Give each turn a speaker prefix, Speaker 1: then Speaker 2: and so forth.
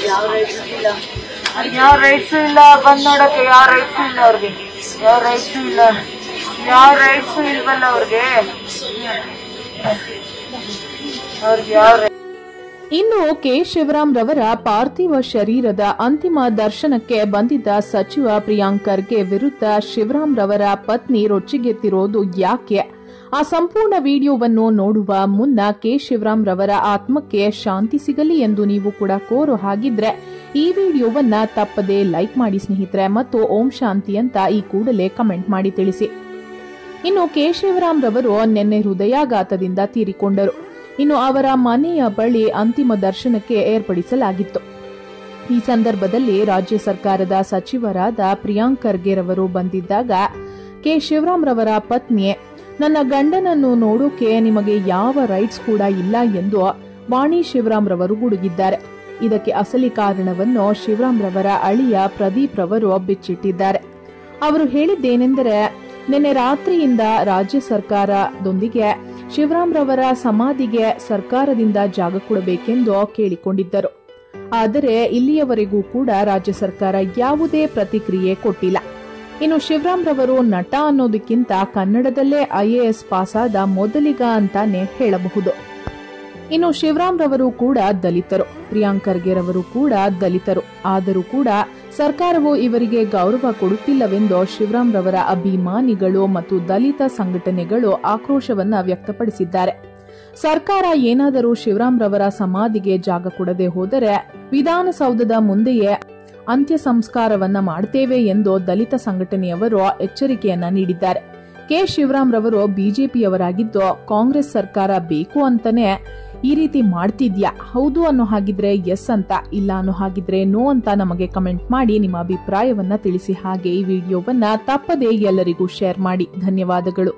Speaker 1: ಯಾವ ರೈಟ್ಸು ಇಲ್ಲ ಬಂದ್ ನೋಡಕ್ಕೆ ಯಾವ ರೈಟ್ಸು ಇಲ್ಲ ಅವ್ರಿಗೆ ಯಾವ ರೈಟ್ಸು ಇಲ್ಲ ಯಾವ ರೈಟ್ಸು ಇಲ್ವಲ್ಲ ಅವ್ರಿಗೆ ಯಾವ.
Speaker 2: ಇನ್ನು ಕೆ ಶಿವರಾಮ್ ರವರ ಪಾರ್ಥಿವ ಶರೀರದ ಅಂತಿಮ ದರ್ಶನಕ್ಕೆ ಬಂದಿದ್ದ ಸಚಿವ ಪ್ರಿಯಾಂಕ್ ಖರ್ಗೆ ವಿರುದ್ಧ ಶಿವರಾಮ್ ರವರ ಪತ್ನಿ ರೊಚ್ಚಿಗೆತ್ತಿರೋದು ಯಾಕೆ? ಆ ಸಂಪೂರ್ಣ ವಿಡಿಯೋವನ್ನು ನೋಡುವ ಮುನ್ನ ಕೆ ಶಿವರಾಮ್ ರವರ ಆತ್ಮಕ್ಕೆ ಶಾಂತಿ ಸಿಗಲಿ ಎಂದು ನೀವು ಕೂಡ ಕೋರೋ ಹಾಗಿದ್ರೆ ಈ ವಿಡಿಯೋವನ್ನ ತಪ್ಪದೆ ಲೈಕ್ ಮಾಡಿ ಸ್ನೇಹಿತರೆ, ಮತ್ತು ಓಂ ಶಾಂತಿ ಅಂತ ಈ ಕೂಡಲೇ ಕಮೆಂಟ್ ಮಾಡಿ ತಿಳಿಸಿ. ಇನ್ನು ಕೆ ಶಿವರಾಮ್ ರವರು ನಿನ್ನೆ ಹೃದಯಾಘಾತದಿಂದ ತೀರಿಕೊಂಡರು. ಇನ್ನು ಅವರ ಮನೆಯ ಬಳಿ ಅಂತಿಮ ದರ್ಶನಕ್ಕೆ ಏರ್ಪಡಿಸಲಾಗಿತ್ತು. ಈ ಸಂದರ್ಭದಲ್ಲಿ ರಾಜ್ಯ ಸರ್ಕಾರದ ಸಚಿವರಾದ ಪ್ರಿಯಾಂಕ್ ಖರ್ಗೆ ರವರು ಬಂದಿದ್ದಾಗ ಕೆ ಶಿವರಾಮ್ ರವರ ಪತ್ನಿ, ನನ್ನ ಗಂಡನನ್ನು ನೋಡೋಕೆ ನಿಮಗೆ ಯಾವ ರೈಟ್ಸ್ ಕೂಡ ಇಲ್ಲ ಎಂದು ವಾಣಿ ಶಿವರಾಮ್ ರವರು ಗುಡುಗಿದ್ದಾರೆ. ಇದಕ್ಕೆ ಅಸಲಿ ಕಾರಣವನ್ನು ಶಿವರಾಮ್ ರವರ ಅಳಿಯ ಪ್ರದೀಪ್ ರವರು ಬಿಚ್ಚಿಟ್ಟಿದ್ದಾರೆ. ಅವರು ಹೇಳಿದ್ದೇನೆಂದರೆ, ನಿನ್ನೆ ರಾತ್ರಿಯಿಂದ ರಾಜ್ಯ ಸರ್ಕಾರದೊಂದಿಗೆ ಶಿವರಾಮ್ ರವರ ಸಮಾಧಿಗೆ ಸರ್ಕಾರದಿಂದ ಜಾಗ ಕೊಡಬೇಕೆಂದು ಕೇಳಿಕೊಂಡಿದ್ದರು. ಆದರೆ ಇಲ್ಲಿಯವರೆಗೂ ಕೂಡ ರಾಜ್ಯ ಸರ್ಕಾರ ಯಾವುದೇ ಪ್ರತಿಕ್ರಿಯೆ ಕೊಟ್ಟಿಲ್ಲ. ಇನ್ನು ಶಿವರಾಮ್ ರವರು ನಟ ಅನ್ನೋದಕ್ಕಿಂತ ಕನ್ನಡದಲ್ಲೇ IAS ಪಾಸ್ ಆದ ಮೊದಲಿಗ ಅಂತಾನೆ ಹೇಳಬಹುದು. ಇನ್ನು ಶಿವರಾಮ್ ರವರು ಕೂಡ ದಲಿತರು, ಪ್ರಿಯಾಂಕ್ ಖರ್ಗೆ ರವರು ಕೂಡ ದಲಿತರು. ಆದರೂ ಕೂಡ ಸರ್ಕಾರವು ಇವರಿಗೆ ಗೌರವ ಕೊಡುತ್ತಿಲ್ಲವೆಂದು ಶಿವರಾಮ್ ರವರ ಅಭಿಮಾನಿಗಳು ಮತ್ತು ದಲಿತ ಸಂಘಟನೆಗಳು ಆಕ್ರೋಶವನ್ನ ವ್ಯಕ್ತಪಡಿಸಿದ್ದಾರೆ. ಸರ್ಕಾರ ಏನಾದರೂ ಶಿವರಾಮ್ ರವರ ಸಮಾಧಿಗೆ ಜಾಗ ಕೊಡದೆ ಹೋದರೆ ವಿಧಾನಸೌಧದ ಮುಂದೆಯೇ ಅಂತ್ಯ ಸಂಸ್ಕಾರವನ್ನ ಮಾಡುತ್ತೇವೆ ಎಂದು ದಲಿತ ಸಂಘಟನೆಯವರು ಎಚ್ಚರಿಕೆಯನ್ನ ನೀಡಿದ್ದಾರೆ. ಕೆ ಶಿವರಾಮ್ ರವರು ಬಿಜೆಪಿಯವರಾಗಿದ್ದು ಕಾಂಗ್ರೆಸ್ ಸರ್ಕಾರ ಬೇಕು ಅಂತಾನೆ ಈ ರೀತಿ ಮಾಡ್ತಿದ್ಯಾ? ಹೌದು ಅನ್ನೋ ಹಾಗಿದ್ರೆ ಎಸ್ ಅಂತ, ಇಲ್ಲ ಅನ್ನೋ ಹಾಗಿದ್ರೆ ನೋ ಅಂತ ನಮಗೆ ಕಮೆಂಟ್ ಮಾಡಿ ನಿಮ್ಮ ಅಭಿಪ್ರಾಯವನ್ನ ತಿಳಿಸಿ. ಹಾಗೆ ಈ ವಿಡಿಯೋವನ್ನ ತಪ್ಪದೇ ಎಲ್ಲರಿಗೂ ಶೇರ್ ಮಾಡಿ. ಧನ್ಯವಾದಗಳು.